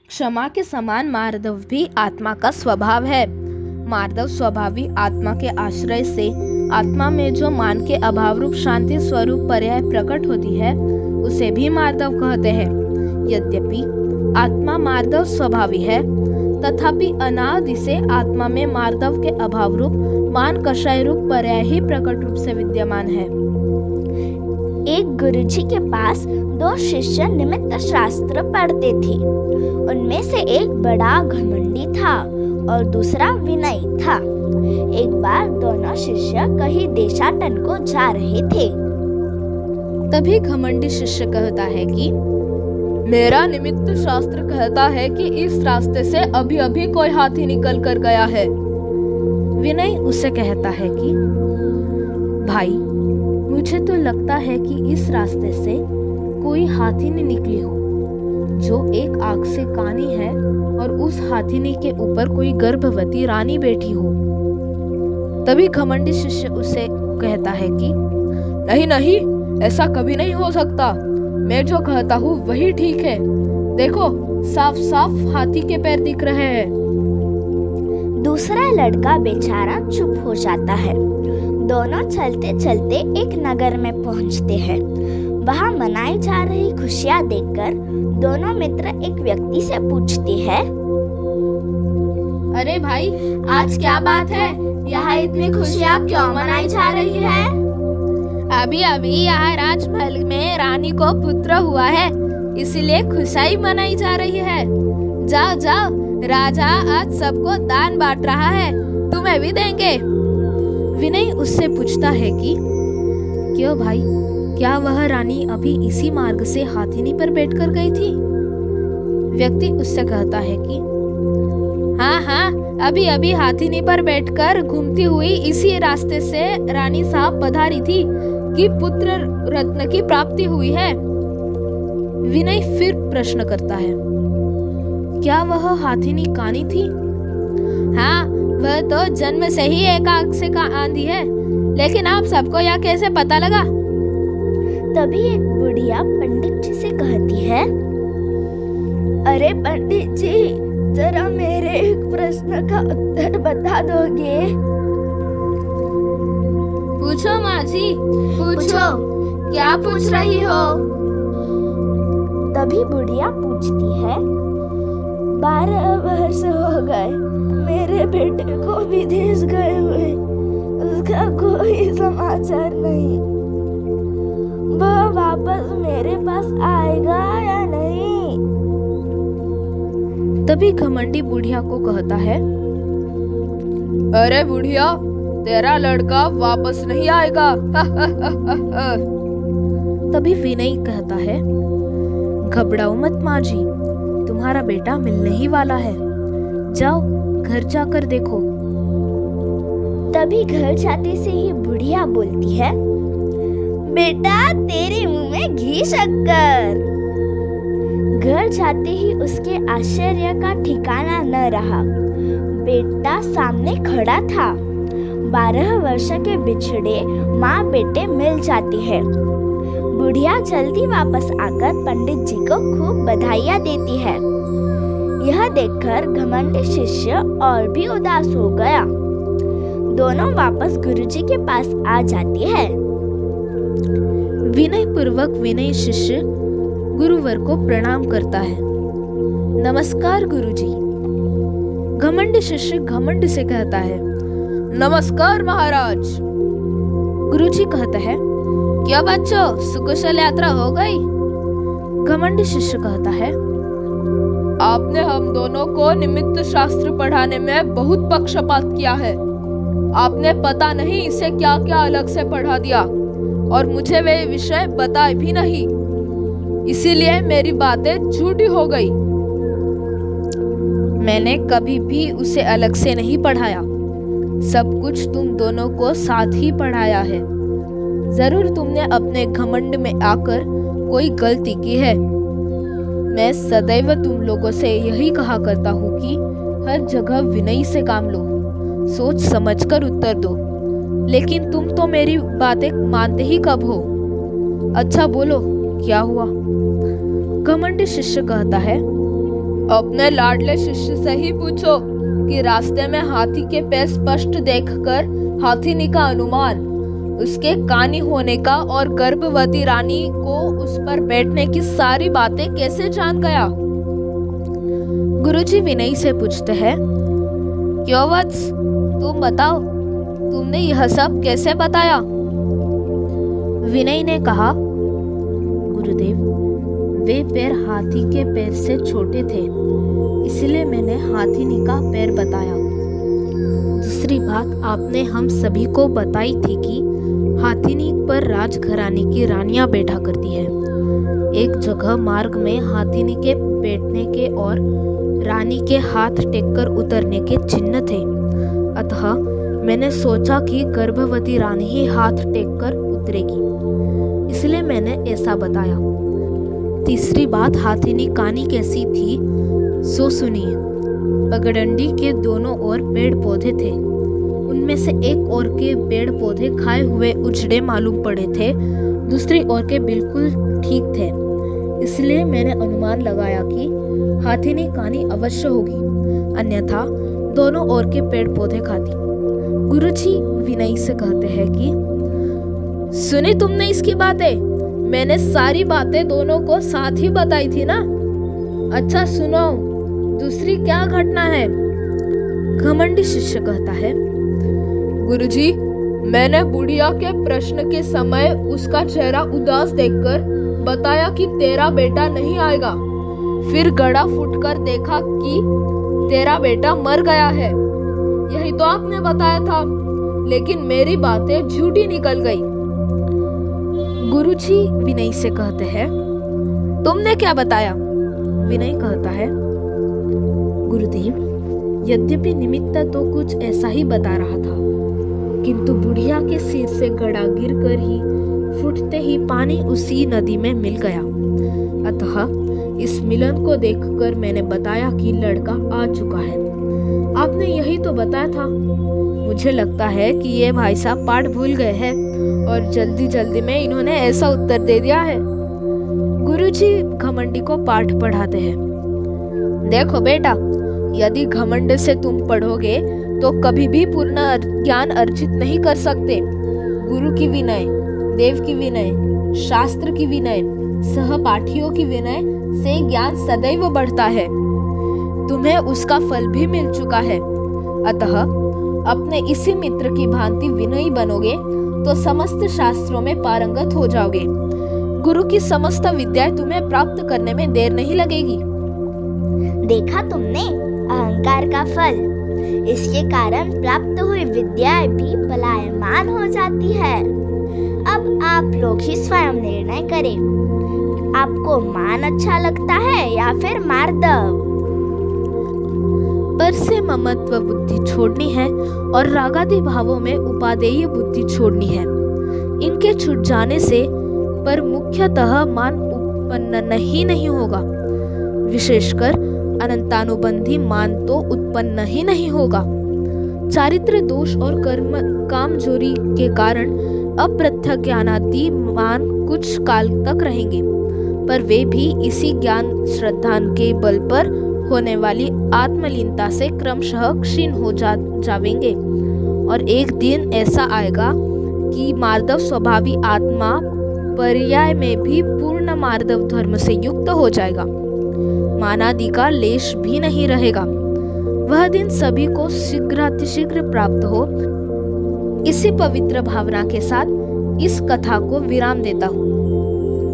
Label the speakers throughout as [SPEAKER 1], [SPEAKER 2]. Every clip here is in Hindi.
[SPEAKER 1] क्षमा के समान मार्दव भी आत्मा का स्वभाव है। मार्दव स्वभावी आत्मा के आश्रय से आत्मा में जो मान के अभाव रूप शांति स्वरूप पर्याय प्रकट होती है उसे भी मार्दव कहते हैं। यद्यपि आत्मा मार्दव स्वभावी है तथापि अनादि से आत्मा में मार्दव के अभाव रूप मान कषाय रूप पर्याय ही प्रकट रूप से विद्यमान है।
[SPEAKER 2] एक गुरुजी के पास 2 शिष्य निमित्त शास्त्र पढ़ते थे। उनमें से एक बड़ा घमंडी था और दूसरा विनयी था। एक बार दोनों शिष्य कहीं देशाटन को जा रहे थे।
[SPEAKER 1] तभी घमंडी शिष्य कहता है कि मेरा निमित्त शास्त्र कहता है कि इस रास्ते से अभी अभी कोई हाथी निकल कर गया है। विनय उसे कहता है कि भाई, मुझे तो लगता है कि इस रास्ते से कोई हाथीनी निकली हो जो एक आग से कानी है और उस हाथीनी के ऊपर कोई गर्भवती रानी बैठी हो। तभी घमंडी शिष्य उसे कहता है कि नहीं नहीं, ऐसा कभी नहीं हो सकता। मैं जो कहता हूँ वही ठीक है। देखो, साफ साफ हाथी के पैर दिख रहे हैं।
[SPEAKER 2] दूसरा लड़का बेचारा चुप हो जाता है। दोनों चलते चलते एक नगर में पहुंचते हैं। वहां मनाई जा रही खुशियां देखकर दोनों मित्र एक व्यक्ति से पूछते हैं,
[SPEAKER 1] अरे भाई, आज क्या बात है? यहाँ इतनी खुशियां क्यों मनाई जा रही है? अभी अभी यहाँ राजमहल में रानी को पुत्र हुआ है, इसलिए खुशियां मनाई जा रही है। जाओ जाओ, राजा आज सबको दान बांट रहा है, तुम्हें भी देंगे। विनय उससे पूछता है कि क्यों भाई, क्या वह रानी अभी इसी मार्ग से हाथीनी पर बैठकर गई थी? व्यक्ति उससे कहता है कि हाँ हाँ, अभी अभी हाथीनी पर बैठकर घूमती हुई इसी रास्ते से रानी साहब पधारी थी कि पुत्र रत्न की प्राप्ति हुई है। विनय फिर प्रश्न करता है, क्या वह हाथीनी कानी थी? हाँ, वह तो जन्म से ही एक आग से आंधी है, लेकिन आप सबको यह कैसे पता लगा?
[SPEAKER 2] तभी एक बुढ़िया पंडित जी से कहती है, अरे पंडित जी, जरा मेरे एक प्रश्न का उत्तर बता दोगे?
[SPEAKER 1] पूछो माँ जी, पूछो, क्या पूछ रही हो?
[SPEAKER 2] तभी बुढ़िया पूछती है, 12 वर्ष हो गए मेरे बेटे को विदेश गए हुए, उसका कोई समाचार नहीं। वह वापस मेरे पास आएगा या नहीं?
[SPEAKER 1] तभी घमंडी बुढ़िया को कहता है, अरे बुढ़िया, तेरा लड़का वापस नहीं आएगा। तभी विनय कहता है, घबराओ मत माँ जी, तुम्हारा बेटा मिलने ही वाला है। जाओ, घर जाकर देखो।
[SPEAKER 2] तभी घर जाते से ही बुढ़िया बोलती है, बेटा तेरे मुंह में घी शक्कर। घर जाते ही उसके आश्चर्य का ठिकाना न रहा। बेटा सामने खड़ा था। 12 वर्ष के बिछड़े माँ बेटे मिल जाती है। बुढ़िया जल्दी वापस आकर पंडित जी को खूब बधाइयाँ देती है। यह देखकर घमंडी शिष्य और भी उदास हो गया। दोनों वापस गुरुजी के पास आ जाती है।
[SPEAKER 1] विनय पूर्वक विनय शिष्य गुरुवर को प्रणाम करता है। नमस्कार गुरुजी। घमंडी शिष्य घमंड से कहता है, नमस्कार महाराज। गुरुजी कहता है, क्या बच्चों, सुकुशल यात्रा हो गई? घमंडी शिष्य कहता है, आपने हम दोनों को निमित्त शास्त्र पढ़ाने में बहुत पक्षपात किया है। आपने पता नहीं इसे क्या क्या अलग से पढ़ा दिया और मुझे वे विषय बताए भी नहीं, इसीलिए मेरी बातें झूठी हो गई। मैंने कभी भी उसे अलग से नहीं पढ़ाया, सब कुछ तुम दोनों को साथ ही पढ़ाया है। जरूर तुमने अपने घमंड में आकर कोई गलती की है। मैं सदैव तुम लोगों से यही कहा करता हूँ कि हर जगह विनय से काम लो, सोच समझकर उत्तर दो, लेकिन तुम तो मेरी बातें मानते ही कब हो? अच्छा बोलो, क्या हुआ? घमंडी शिष्य कहता है, अपने लाडले शिष्य से ही पूछो कि रास्ते में हाथी के पैर स्पष्ट देखकर हाथिनी का अनुमान, उसके कानी होने का और गर्भवती रानी को उस पर बैठने की सारी बातें कैसे जान गया। गुरुजी विनय से पूछते हैं, क्यों वत्स, तुम बताओ, तुमने यह सब कैसे बताया। विनय ने कहा, गुरुदेव, वे पैर हाथी के पैर से छोटे थे, इसलिए मैंने हाथिनी का पैर बताया। दूसरी बात आपने हम सभी को बताई थी कि हाथिनी पर राजघराने की रानियां बैठा करती है। एक जगह मार्ग में हाथिनी के बैठने के और रानी के हाथ टेककर उतरने के चिन्ह थे, अतः मैंने सोचा कि गर्भवती रानी ही हाथ टेककर उतरेगी, इसलिए मैंने ऐसा बताया। तीसरी बात, हाथिनी कानी कैसी थी सो सुनिए। पगडंडी के दोनों ओर पेड़ पौधे थे, उनमें से एक ओर के पेड़ पौधे खाए हुए उजड़े मालूम पड़े थे, दूसरी ओर के बिल्कुल ठीक थे, इसलिए मैंने अनुमान लगाया कि हाथिनी कानी अवश्य होगी, अन्यथा दोनों ओर के पेड़ पौधे खाती। गुरुजी विनय से कहते हैं कि सुनी तुमने इसकी बातें, मैंने सारी बातें दोनों को साथ ही बताई थी ना। अच्छा सुनो, दूसरी क्या घटना है। घमंडी शिष्य कहता है, गुरुजी, मैंने बुढ़िया के प्रश्न के समय उसका चेहरा उदास देखकर बताया कि तेरा बेटा नहीं आएगा। फिर गड़ा फूटकर देखा कि तेरा बेटा मर गया है, यही तो आपने बताया था, लेकिन मेरी बातें झूठी निकल गई। गुरुजी विनय से कहते हैं, तुमने क्या बताया। विनय कहता है, गुरुदेव, यद्यपि निमित्त तो कुछ ऐसा ही बता रहा था, किंतु बुढ़िया के सिर से गड़ा गिरकर ही फूटते ही पानी उसी नदी में मिल गया, अतः इस मिलन को देखकर मैंने बताया कि लड़का आ चुका है। आपने यही तो बताया था। मुझे लगता है कि ये भाई साहब पाठ भूल गए हैं और जल्दी जल्दी में इन्होंने ऐसा उत्तर दे दिया है। गुरुजी घमंडी को पाठ पढ़ाते हैं। देखो बेटा, यदि घमंड से तुम पढ़ोगे तो कभी भी पूर्ण ज्ञान अर्जित नहीं कर सकते। गुरु की विनय, देव की विनय, शास्त्र की विनय, सहपाठियों की विनय से ज्ञान सदैव बढ़ता है। तुम्हें उसका फल भी मिल चुका है, अतः अपने इसी मित्र की भांति विनयी बनोगे तो समस्त शास्त्रों में पारंगत हो जाओगे। गुरु की समस्त विद्याएं तुम्हें प्राप्त करने में देर नहीं लगेगी।
[SPEAKER 2] देखा तुमने अहंकार का फल, इसके कारण प्राप्त हुई विद्याएं भी पलायमान हो जाती है। अब आप लोग ही स्वयं निर्णय करें, आपको मान अच्छा लगता है या फिर मार्दव।
[SPEAKER 1] पर से ममत्व बुद्धि छोड़नी है और रागादि भावों में उपादेय बुद्धि छोड़नी है। इनके छूट जाने से पर मुख्यतः मान उत्पन्न नहीं होगा, विशेषकर अनंतानुबंधी मान तो उत्पन्न ही नहीं होगा। चारित्र दोष और कर्म कामजोरी के कारण अप्रत्यज्ञानादि मान कुछ काल तक रहेंगे, पर वे भी इसी ज्ञान श्रद्धा के बल पर होने वाली आत्मलीनता से क्रमशः क्षीण हो जावेंगे। और एक दिन ऐसा आएगा कि मार्दव स्वभावी आत्मा पर्याय में भी पूर्ण मार्दव धर्म से युक्त हो जाएगा, मानादि का लेश भी नहीं रहेगा। वह दिन सभी को शीघ्रातिशीघ्र प्राप्त हो, इसी पवित्र भावना के साथ इस कथा को विराम देता हूँ।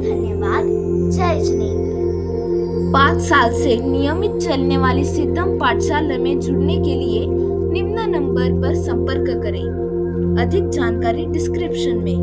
[SPEAKER 2] धन्यवाद। जय जिनेन्द्र।
[SPEAKER 1] 5 साल से नियमित चलने वाली सिद्धम पाठशाला में जुड़ने के लिए निम्न नंबर पर संपर्क करें। अधिक जानकारी डिस्क्रिप्शन में।